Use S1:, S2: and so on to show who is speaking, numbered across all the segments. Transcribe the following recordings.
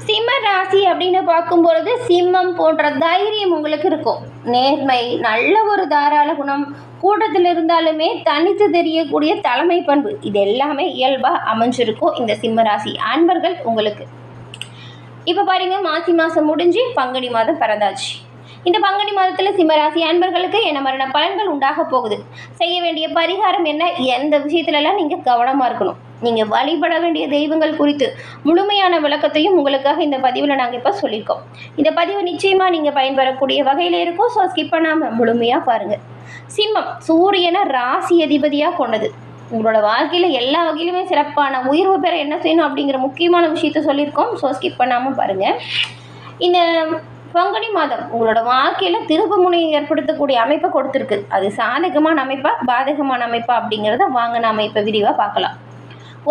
S1: சிம்ம ராசி அப்படின்னு பார்க்கும்பொழுது சிம்மம் போன்ற தைரியம் உங்களுக்கு இருக்கும். நேர்மை, நல்ல ஒரு தாராள குணம், கூட்டத்தில் இருந்தாலுமே தனித்து தெரியக்கூடிய தலைமை பண்பு, இது எல்லாமே இயல்பாக அமைஞ்சிருக்கும் இந்த சிம்ம ராசி அன்பர்கள் உங்களுக்கு. இப்போ பாருங்க, மாசி மாதம் முடிஞ்சு பங்குனி மாதம் பிறந்தாச்சு. இந்த பங்குனி மாதத்தில் சிம்மராசி அன்பர்களுக்கு என்ன மரண பலன்கள் உண்டாக போகுது, செய்ய வேண்டிய பரிகாரம் என்ன, எந்த விஷயத்துலலாம் நீங்கள் கவனமாக இருக்கணும், நீங்கள் வழிபட வேண்டிய தெய்வங்கள் குறித்து முழுமையான விளக்கத்தையும் உங்களுக்காக இந்த பதிவில் நாங்கள் இப்போ சொல்லியிருக்கோம். இந்த பதிவு நிச்சயமாக நீங்கள் பயன்பெறக்கூடிய வகையில் இருக்கும். ஸோ ஸ்கிப் பண்ணாமல் முழுமையாக பாருங்கள். சிம்மம் சூரியனை ராசி அதிபதியாக கொண்டது. உங்களோட வாழ்க்கையில் எல்லா வகையிலுமே சிறப்பான உயர்வு பெற என்ன செய்யணும் அப்படிங்கிற முக்கியமான விஷயத்த சொல்லியிருக்கோம். ஸோ ஸ்கிப் பண்ணாமல் பாருங்கள். இந்த பங்குனி மாதம் உங்களோட வாழ்க்கையில் திருப்பு முனையை ஏற்படுத்தக்கூடிய அமைப்பை கொடுத்துருக்கு. அது சாதகமான அமைப்பா பாதகமான அமைப்பா அப்படிங்கிறத வாங்க நாம் இப்போ விரிவாக பார்க்கலாம்.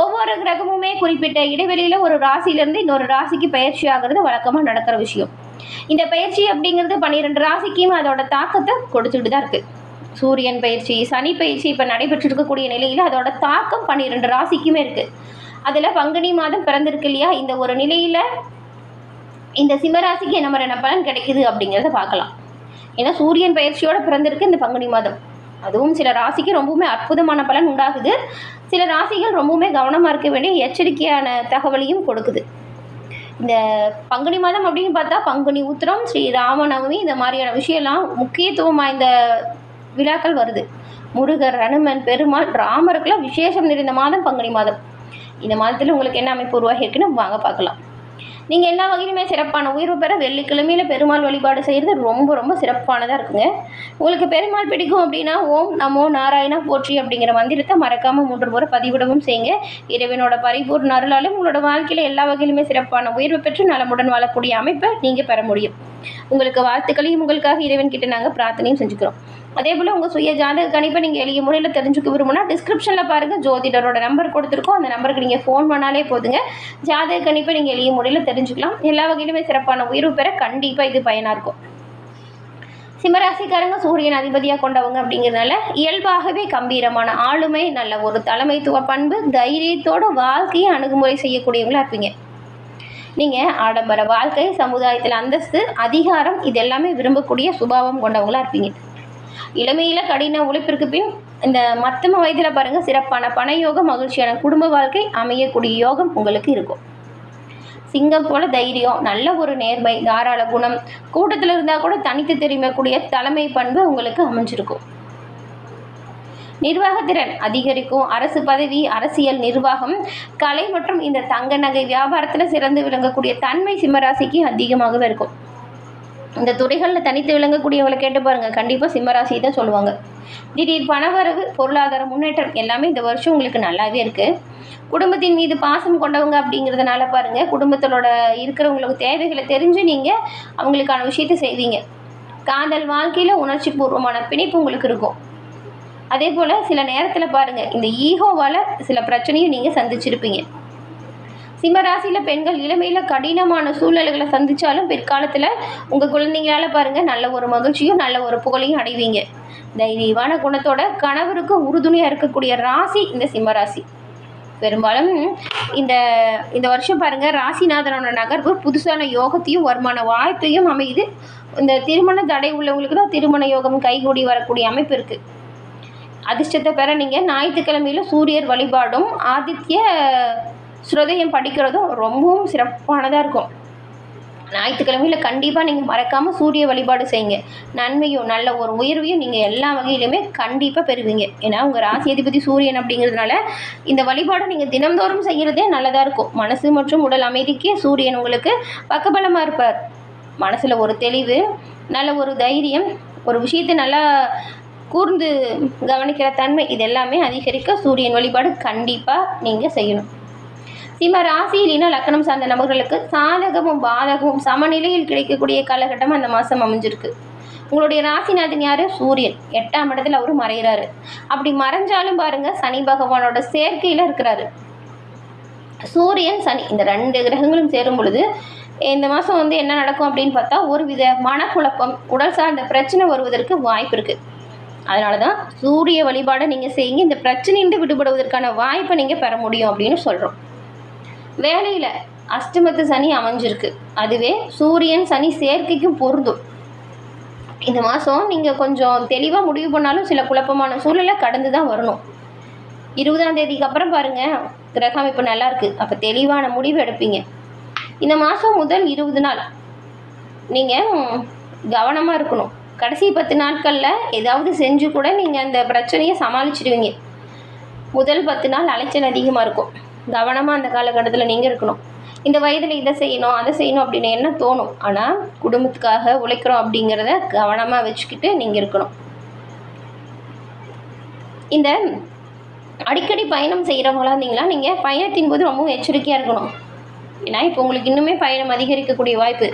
S1: ஒவ்வொரு கிரகமுமே குறிப்பிட்ட இடைவெளியில் ஒரு ராசியிலேருந்து இன்னொரு ராசிக்கு பயிற்சி ஆகிறது வழக்கமாக நடக்கிற விஷயம். இந்த பயிற்சி அப்படிங்கிறது 12 ராசிக்கும் அதோட தாக்கத்தை கொடுத்துட்டு தான் இருக்குது. சூரியன் பயிற்சி, சனி பயிற்சி இப்போ நடைபெற்று இருக்கக்கூடிய நிலையில் அதோட தாக்கம் 12 ராசிக்குமே இருக்குது. அதில் பங்குனி மாதம் பிறந்திருக்கு இல்லையா, இந்த ஒரு நிலையில் இந்த சிம்மராசிக்கு என்ன மாதிரியான பலன் கிடைக்குது அப்படிங்கிறத பார்க்கலாம். ஏன்னா சூரியன் பயிற்சியோடு பிறந்திருக்கு இந்த பங்குனி மாதம். அதுவும் சில ராசிக்கு ரொம்பவுமே அற்புதமான பலன் உண்டாகுது. சில ராசிகள் ரொம்பவுமே கவனமாக இருக்க வேண்டிய எச்சரிக்கையான தகவலையும் கொடுக்குது. இந்த பங்குனி மாதம் அப்படின்னு பார்த்தா பங்குனி உத்திரம், ஸ்ரீ ராமநவமி, இந்த மாதிரியான விஷயம்லாம் முக்கியத்துவம் வாய்ந்த விழாக்கள் வருது. முருகர், ஹனுமன், பெருமாள், ராமருக்கெல்லாம் விசேஷம் நிறைந்த மாதம் பங்குனி மாதம். இந்த மாதத்தில் உங்களுக்கு என்ன அமைப்பு உருவாகி இருக்குன்னு வாங்க பார்க்கலாம். நீங்கள் எல்லா வகையிலுமே சிறப்பான உயர்வு பெற வெள்ளிக்கிழமையில் பெருமாள் வழிபாடு செய்கிறது ரொம்ப ரொம்ப சிறப்பானதாக இருக்குங்க. உங்களுக்கு பெருமாள் பிடிக்கும் அப்படின்னா ஓம் நமோ நாராயணா போற்றி அப்படிங்கிற மந்திரத்தை மறக்காமல் 3 முறை பதிவிடவும் செய்யுங்க. இறைவனோட பரிபூர்ண அருளாலும் உங்களோட வாழ்க்கையில் எல்லா வகையிலுமே சிறப்பான உயர்வு பெற்று நலமுடன் வாழக்கூடிய அமைப்பை நீங்கள் பெற முடியும். உங்களுக்கு வாழ்த்துக்களையும் உங்களுக்காக இறைவன்கிட்ட நாங்கள் பிரார்த்தனையும் செஞ்சுக்கிறோம். அதே போல் உங்கள் சுய ஜாதக கணிப்பை நீங்கள் எளிய முறையில் தெரிஞ்சுக்க விரும்புனா டிஸ்கிரிப்ஷனில் பாருங்கள், ஜோதிடரோட நம்பர் கொடுத்துருக்கோம். அந்த நம்பருக்கு நீங்கள் ஃபோன் பண்ணாலே போதுங்க. ஜாதக கணிப்பை நீங்கள் எளிய முறையில் தெரிஞ்சுக்கலாம். எல்லா வகையிலுமே சிறப்பான உயர்வு பெற கண்டிப்பாக இது பயனாக இருக்கும். சிம்மராசிக்காரங்க சூரியன் அதிபதியாக கொண்டவங்க அப்படிங்கிறதுனால இயல்பாகவே கம்பீரமான ஆளுமை, நல்ல ஒரு தலைமைத்துவ பண்பு, தைரியத்தோட வாழ்க்கையை அணுகுமுறை செய்யக்கூடியவங்களா இருப்பீங்க. நீங்கள் ஆடம்பர வாழ்க்கை, சமுதாயத்தில் அந்தஸ்து, அதிகாரம், இது எல்லாமே விரும்பக்கூடிய சுபாவம் கொண்டவங்களா இருப்பீங்க. இளமையில் கடின உழைப்பிற்கு பின் இந்த மத்தம வயதில் பாருங்கள் சிறப்பான பண யோகம், மகிழ்ச்சியான குடும்ப வாழ்க்கை அமையக்கூடிய யோகம் உங்களுக்கு இருக்கும். சிங்கம் போல தைரியம், நல்ல ஒரு நேர்மை, தாராள குணம், கூட்டத்தில் இருந்தால் கூட தனித்து தெரிவிக்கக்கூடிய தலைமை பண்பு உங்களுக்கு அமைஞ்சிருக்கும். நிர்வாகத்திறன் அதிகரிக்கும். அரசு பதவி, அரசியல், நிர்வாகம், கலை மற்றும் இந்த தங்க நகை வியாபாரத்தில் சிறந்து விளங்கக்கூடிய தன்மை சிம்மராசிக்கு அதிகமாகவே இருக்கும். இந்த துறைகளில் தனித்து விளங்கக்கூடியவங்களை கேட்டு பாருங்கள், கண்டிப்பாக சிம்மராசி தான் சொல்லுவாங்க. திடீர் பணவரவு, பொருளாதார முன்னேற்றம் எல்லாமே இந்த வருஷம் உங்களுக்கு நல்லாவே இருக்குது. குடும்பத்தின் மீது பாசம் கொண்டவங்க அப்படிங்கிறதுனால பாருங்கள், குடும்பத்தோட இருக்கிறவங்களுக்கு தேவைகளை தெரிஞ்சு நீங்கள் அவங்களுக்கான விஷயத்தை செய்வீங்க. காதல் வாழ்க்கையில் உணர்ச்சி பூர்வமான பிணைப்பு உங்களுக்கு இருக்கும். அதே போல் சில நேரத்தில் பாருங்கள், இந்த ஈகோவால் சில பிரச்சனையும் நீங்கள் சந்திச்சிருப்பீங்க. சிம்மராசியில் பெண்கள் இளமையில் கடினமான சூழ்நிலைகளை சந்தித்தாலும் பிற்காலத்தில் உங்கள் குழந்தைங்களால் பாருங்கள் நல்ல ஒரு மகிழ்ச்சியும் நல்ல ஒரு புகழையும் அடைவீங்க. தைரியமான குணத்தோட கணவருக்கு உறுதுணையாக இருக்கக்கூடிய ராசி இந்த சிம்மராசி. பெரும்பாலும் இந்த வருஷம் பாருங்கள் ராசிநாதனோட நகர்வு புதுசான யோகத்தையும் வருமான வாய்ப்பையும் அமையுது. இந்த திருமண தடை உள்ளவங்களுக்கு தான் திருமண யோகம் கைகூடி வரக்கூடிய அமைப்பு இருக்குது. அதிர்ஷ்டத்தை பெற நீங்கள் ஞாயிற்றுக்கிழமையில் சூரியர் வழிபாடும் ஆதித்ய ஸ்ருதயம் படிக்கிறதும் ரொம்பவும் சிறப்பானதாக இருக்கும். ஞாயிற்றுக்கிழமையில் கண்டிப்பாக நீங்கள் மறக்காமல் சூரிய வழிபாடு செய்யுங்க. நன்மையும் நல்ல ஒரு உயர்வையும் நீங்கள் எல்லா வகையிலுமே கண்டிப்பாக பெறுவீங்க. ஏன்னா உங்கள் ராசி அதிபதி சூரியன் அப்படிங்கிறதுனால இந்த வழிபாடு நீங்கள் தினந்தோறும் செய்கிறதே நல்லதாக இருக்கும். மனசு மற்றும் உடல் அமைதிக்கு சூரியன் உங்களுக்கு பக்கபலமாக இருப்பார். மனசில் ஒரு தெளிவு, நல்ல ஒரு தைரியம், ஒரு விஷயத்தை நல்லா கூர்ந்து கவனிக்கிற தன்மை, இது எல்லாமே அதிகரிக்க சூரியன் வழிபாடு கண்டிப்பாக நீங்கள் செய்யணும். சிம்ம ராசி இல்லைன்னா லக்னம் சார்ந்த நபர்களுக்கு சாதகமும் பாதகமும் சமநிலையில் கிடைக்கக்கூடிய காலகட்டம் அந்த மாதம் அமைஞ்சிருக்கு. உங்களுடைய ராசிநாதன் யார்? சூரியன். 8ஆம் இடத்துல அவரு மறைகிறாரு. அப்படி மறைஞ்சாலும் பாருங்கள் சனி பகவானோட சேர்க்கையில் இருக்கிறாரு. சூரியன் சனி இந்த 2 கிரகங்களும் சேரும் பொழுது இந்த மாதம் என்ன நடக்கும் அப்படின்னு பார்த்தா ஒரு வித மனக்குழப்பம், உடல் சார்ந்த பிரச்சனை வருவதற்கு வாய்ப்பு இருக்குது. அதனால தான் சூரிய வழிபாடை நீங்கள் செய்யுங்க. இந்த பிரச்சனையின்றி விடுபடுவதற்கான வாய்ப்பை நீங்கள் பெற முடியும் அப்படின்னு சொல்கிறோம். வேலையில் அஷ்டமத்து சனி அமைஞ்சிருக்கு. அதுவே சூரியன் சனி சேர்க்கைக்கும் பொருந்தும். இந்த மாதம் நீங்கள் கொஞ்சம் தெளிவாக முடிவு பண்ணாலும் சில குழப்பமான சூழலை கடந்து தான் வரணும். 20ஆம் தேதிக்கு அப்புறம் பாருங்கள், கிரக அமைப்பு நல்லா இருக்குது. அப்போ தெளிவான முடிவு எடுப்பீங்க. இந்த மாதம் முதல் 20 நாள் நீங்கள் கவனமாக இருக்கணும். கடைசி 10 நாட்களில் ஏதாவது செஞ்சு கூட நீங்கள் அந்த பிரச்சனையை சமாளிச்சிடுவீங்க. முதல் 10 நாள் அலைச்சல் அதிகமாக இருக்கும். கவனமாக அந்த காலகட்டத்தில் நீங்கள் இருக்கணும். இந்த வயதில் இதை செய்யணும் அதை செய்யணும் அப்படின்னு என்ன தோணும். ஆனால் குடும்பத்துக்காக உழைக்கிறோம் அப்படிங்கிறத கவனமாக வச்சுக்கிட்டு நீங்கள் இருக்கணும். இந்த அடிக்கடி பயணம் செய்கிறவங்களா இருந்தீங்களா, நீங்கள் பயணத்தின் போது ரொம்பவும் எச்சரிக்கையாக இருக்கணும். ஏன்னா இப்போ உங்களுக்கு இன்னுமே பயணம் அதிகரிக்கக்கூடிய வாய்ப்பு,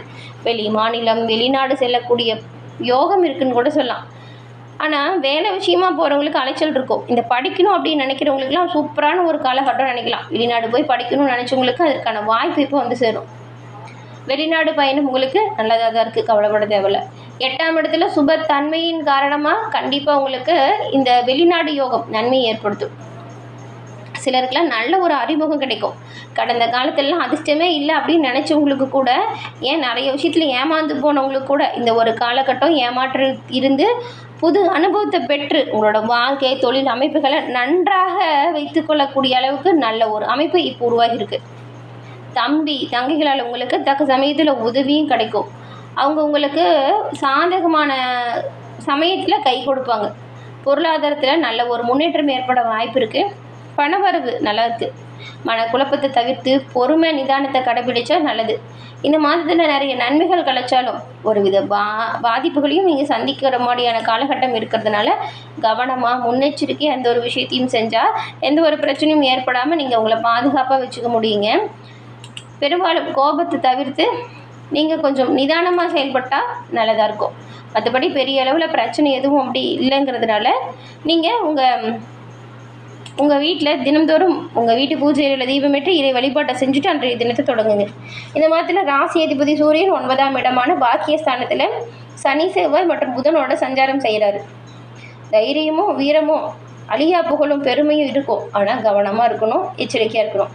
S1: வெளி மாநிலம் வெளிநாடு செல்லக்கூடிய யோகம் இருக்குன்னு கூட சொல்லலாம். ஆனால் வேலை விஷயமா போகிறவங்களுக்கு அலைச்சல் இருக்கும். இந்த படிக்கணும் அப்படின்னு நினைக்கிறவங்களுக்குலாம் சூப்பரான ஒரு காலகட்டம் நினைக்கலாம். வெளிநாடு போய் படிக்கணும்னு நினச்சவங்களுக்கு அதற்கான வாய்ப்பு இப்போ வந்து சேரும். வெளிநாடு பயணம் உங்களுக்கு நல்லதாக தான் இருக்குது, கவலைப்பட தேவையில்லை. 8ஆம் இடத்துல சுப தன்மையின் காரணமாக கண்டிப்பாக உங்களுக்கு இந்த வெளிநாடு யோகம் நன்மையை ஏற்படுத்தும். சிலருக்குலாம் நல்ல ஒரு அறிமுகம் கிடைக்கும். கடந்த காலத்திலலாம் அதிர்ஷ்டமே இல்லை அப்படின்னு நினச்சவங்களுக்கு கூட, ஏன் நிறைய விஷயத்தில் ஏமாந்து போனவங்களுக்கு கூட இந்த ஒரு காலகட்டம் ஏமாற்று இருந்து புது அனுபவத்தை பெற்று உங்களோட வாழ்க்கை தொழில் அமைப்புகளை நன்றாக வைத்து கொள்ளக்கூடிய அளவுக்கு நல்ல ஒரு அமைப்பு இப்போ உருவாகியிருக்கு. தம்பி தங்கைகளால் உங்களுக்கு தக்க சமயத்தில் உதவியும் கிடைக்கும். அவங்க உங்களுக்கு சாதகமான சமயத்தில் கை கொடுப்பாங்க. பொருளாதாரத்தில் நல்ல ஒரு முன்னேற்றம் ஏற்பட வாய்ப்பு இருக்குது. பணவரவு நல்லா இருக்குது. மனக்குழப்பத்தை தவிர்த்து பொறுமை நிதானத்தை கடைபிடிச்சா நல்லது. இந்த மாதத்தில் நிறைய நன்மைகள் கிடைச்சாலும் ஒருவித பாதிப்புகளையும் நீங்கள் சந்திக்கிற மாதிரியான காலகட்டம் இருக்கிறதுனால கவனமாக முன்னெச்சரிக்கையாக எந்த ஒரு விஷயத்தையும் செஞ்சால் எந்த ஒரு பிரச்சனையும் ஏற்படாமல் நீங்கள் உங்களை பாதுகாப்பாக வச்சுக்க முடியுங்க. பெரும்பாலும் கோபத்தை தவிர்த்து நீங்கள் கொஞ்சம் நிதானமாக செயல்பட்டால் நல்லதாக இருக்கும். மற்றபடி பெரிய அளவில் பிரச்சனை எதுவும் அப்படி இல்லைங்கிறதுனால நீங்கள் உங்கள் வீட்டில் தினந்தோறும் உங்கள் வீட்டு பூஜையில் தீபமேற்று இறை வழிபாட்டை செஞ்சுட்டு அன்றைய தினத்தை தொடங்குங்க. இந்த மாதத்தில் ராசி அதிபதி சூரியன் 9ஆம் இடமான பாக்கியஸ்தானத்தில் சனி செவ்வாய் மற்றும் புதனோட சஞ்சாரம் செய்கிறாரு. தைரியமும் வீரமும் அழியா புகழும் பெருமையும் இருக்கும். ஆனால் கவனமாக இருக்கணும், எச்சரிக்கையாக இருக்கணும்.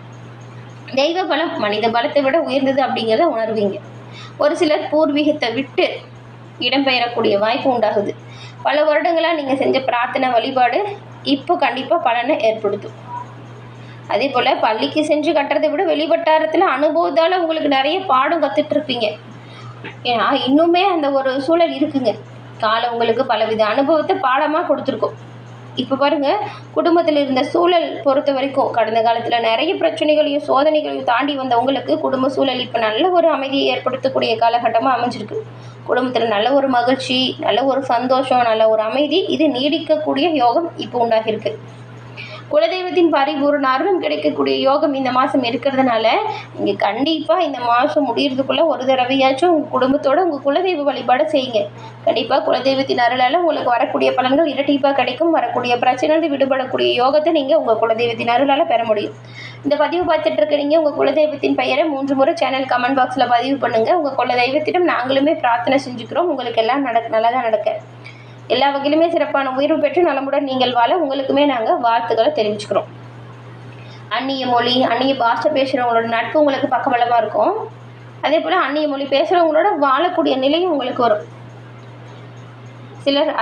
S1: தெய்வ பலம் மனித பலத்தை விட உயர்ந்தது அப்படிங்கிறத உணர்வீங்க. ஒரு சிலர் பூர்வீகத்தை விட்டு இடம்பெயரக்கூடிய வாய்ப்பு உண்டாகுது. பல வருடங்களாக நீங்கள் செஞ்ச பிரார்த்தனை வழிபாடு இப்போ கண்டிப்பாக பலனை ஏற்படுத்தும். அதே போல் பள்ளிக்கு சென்று கட்டுறதை விட வெளிவட்டாரத்தில் அனுபவத்தால் உங்களுக்கு நிறைய பாடம் கற்றுட்ருப்பீங்க. ஏன்னா இன்னுமே அந்த ஒரு சூழல் இருக்குங்க. காலம் உங்களுக்கு பலவித அனுபவத்தை பாடமாக கொடுத்துருக்கோம். இப்போ பாருங்கள், குடும்பத்தில் இருந்த சூழல் பொறுத்த வரைக்கும் கடந்த காலத்தில் நிறைய பிரச்சனைகளையும் சோதனைகளையும் தாண்டி வந்தவங்களுக்கு குடும்ப சூழல் இப்போ நல்ல ஒரு அமைதியை ஏற்படுத்தக்கூடிய காலகட்டமாக அமைஞ்சிருக்கு. குடும்பத்தில் நல்ல ஒரு மகிழ்ச்சி, நல்ல ஒரு சந்தோஷம், நல்ல ஒரு அமைதி, இது நீடிக்கக்கூடிய யோகம் இப்போ உண்டாகிருக்கு. குலதெய்வத்தின் பரிபூர்ண அருளும் கிடைக்கக்கூடிய யோகம் இந்த மாதம் இருக்கிறதுனால நீங்கள் கண்டிப்பாக இந்த மாதம் முடியறதுக்குள்ளே ஒரு தடவையாச்சும் உங்கள் குடும்பத்தோடு உங்கள் குலதெய்வ வழிபாடு செய்யுங்க. கண்டிப்பாக குலதெய்வத்தின் அருளால் உங்களுக்கு வரக்கூடிய பலன்கள் இரட்டிப்பாக கிடைக்கும். வரக்கூடிய பிரச்சனைகள் விடுபடக்கூடிய யோகத்தை நீங்கள் உங்கள் குலதெய்வத்தின் அருளால் பெற முடியும். இந்த பதிவு பார்த்துட்டு இருக்கிறீங்க, உங்கள் குலதெய்வத்தின் பெயரை 3 முறை சேனல் கமெண்ட் பாக்ஸில் பதிவு பண்ணுங்கள். உங்கள் குலதெய்வத்திடம் நாங்களுமே பிரார்த்தனை செஞ்சுக்கிறோம். உங்களுக்கு எல்லாம் நல்லதாக நடக்க, எல்லா வகையிலுமே சிறப்பான உயர்வு பெற்று நலமுடன் நீங்கள் வாழ உங்களுக்குமே நாங்கள் வாழ்த்துக்களை தெரிவிச்சுக்கிறோம். அந்நிய மொழி அந்நிய பாஷை பேசுகிறவங்களோட நட்பு உங்களுக்கு பக்கபலமாக இருக்கும். அதே போல் அந்நிய மொழி பேசுகிறவங்களோட வாழக்கூடிய நிலையும் உங்களுக்கு வரும். சிலர்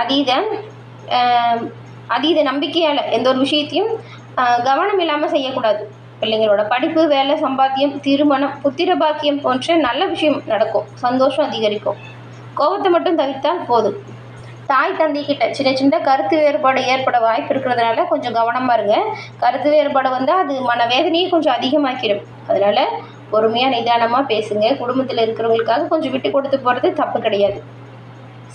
S1: அதீத நம்பிக்கையால் எந்த ஒரு விஷயத்தையும் கவனம் இல்லாமல் செய்யக்கூடாது. பிள்ளைங்களோட படிப்பு, வேலை, சம்பாத்தியம், திருமணம், புத்திர பாக்கியம் போன்ற நல்ல விஷயம் நடக்கும். சந்தோஷம் அதிகரிக்கும். கோபத்தை மட்டும் தவிர்த்தால் போதும். தாய் தந்தைக்கிட்ட சின்ன சின்ன கருத்து வேறுபாடு ஏற்பட வாய்ப்பு இருக்கிறதுனால கொஞ்சம் கவனமாக இருங்க. கருத்து வேறுபாடு வந்தால் அது மனவேதனையை கொஞ்சம் அதிகமாக்கிடும். அதனால் பொறுமையாக நிதானமாக பேசுங்க. குடும்பத்தில் இருக்கிறவங்களுக்காக கொஞ்சம் விட்டு கொடுத்து போகிறது தப்பு கிடையாது.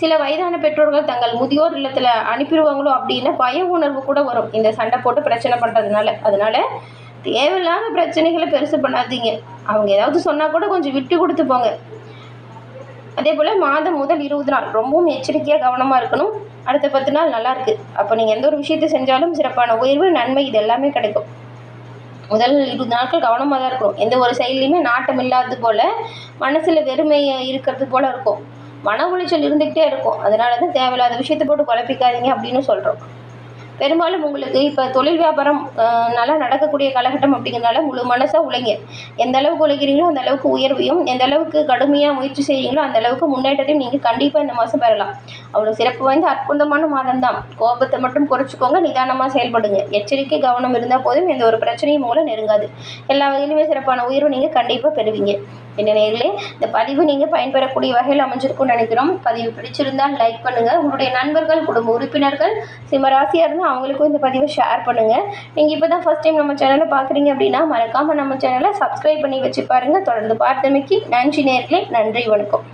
S1: சில வயதான பெற்றோர்கள் தங்கள் முதியோர் இல்லத்தில் அனுப்பிடுவாங்களோ அப்படின்னா பய உணர்வு கூட வரும் இந்த சண்டை போட்டு பிரச்சனை பண்ணுறதுனால. அதனால் தேவையில்லாத பிரச்சனைகளை பெருசு பண்ணாதீங்க. அவங்க ஏதாவது சொன்னால் கூட கொஞ்சம் விட்டு கொடுத்து போங்க. அதே போல் மாதம் முதல் 20 நாள் ரொம்பவும் எச்சரிக்கையாக கவனமாக இருக்கணும். அடுத்த 10 நாள் நல்லாயிருக்கு. அப்போ நீங்கள் எந்த ஒரு விஷயத்தை செஞ்சாலும் சிறப்பான உயர்வு, நன்மை இது எல்லாமே கிடைக்கும். முதல் 20 நாட்கள் கவனமாக தான் இருக்கணும். எந்த ஒரு செயலையுமே நாட்டம் இல்லாதது போல், மனசில் வெறுமை இருக்கிறது போல் இருக்கும். மன உளைச்சல் இருந்துக்கிட்டே இருக்கும். அதனால தான் தேவையில்லாத விஷயத்தை போட்டு குழப்பிக்காதீங்க அப்படின்னு சொல்கிறோம். பெரும்பாலும் உங்களுக்கு இப்போ தொழில் வியாபாரம் நல்லா நடக்கக்கூடிய காலகட்டம் அப்படிங்கிறதுனால முழு மனசாக உழைங்க. எந்த அளவுக்கு உழைக்கிறீங்களோ அந்த அளவுக்கு உயர்வையும், எந்த அளவுக்கு கடுமையாக முயற்சி செய்கிறீங்களோ அந்த அளவுக்கு முன்னேற்றத்தையும் நீங்கள் கண்டிப்பாக இந்த மாதம் பெறலாம். அவ்வளோ சிறப்பு வாய்ந்த அற்புதமான மாதம் தான். கோபத்தை மட்டும் குறைச்சிக்கோங்க, நிதானமாக செயல்படுங்க. எச்சரிக்கை கவனம் இருந்தால் போதும், எந்த ஒரு பிரச்சனையும் உங்களை நெருங்காது. எல்லா வகையிலுமே சிறப்பான உயர்வு நீங்கள் கண்டிப்பாக பெறுவீங்க. என்ன நேயர்களே, இந்த பதிவு நீங்கள் பயன்பெறக்கூடிய வகையில் அமைஞ்சிருக்கும்னு நினைக்கிறோம். பதிவு பிடிச்சிருந்தால் லைக் பண்ணுங்கள். உங்களுடைய நண்பர்கள், குடும்ப உறுப்பினர்கள் சிம்மராசியாக இருந்தால் அவங்களுக்கும் இந்த பதிவை ஷேர் பண்ணுங்கள். நீங்கள் இப்போ தான் ஃபஸ்ட் டைம் நம்ம சேனலை பார்க்குறீங்க அப்படின்னா மறக்காமல் நம்ம சேனலை சப்ஸ்கிரைப் பண்ணி வச்சு பாருங்கள். தொடர்ந்து பார்த்தமைக்கு நன்றி நேயர்களே. நன்றி, வணக்கம்.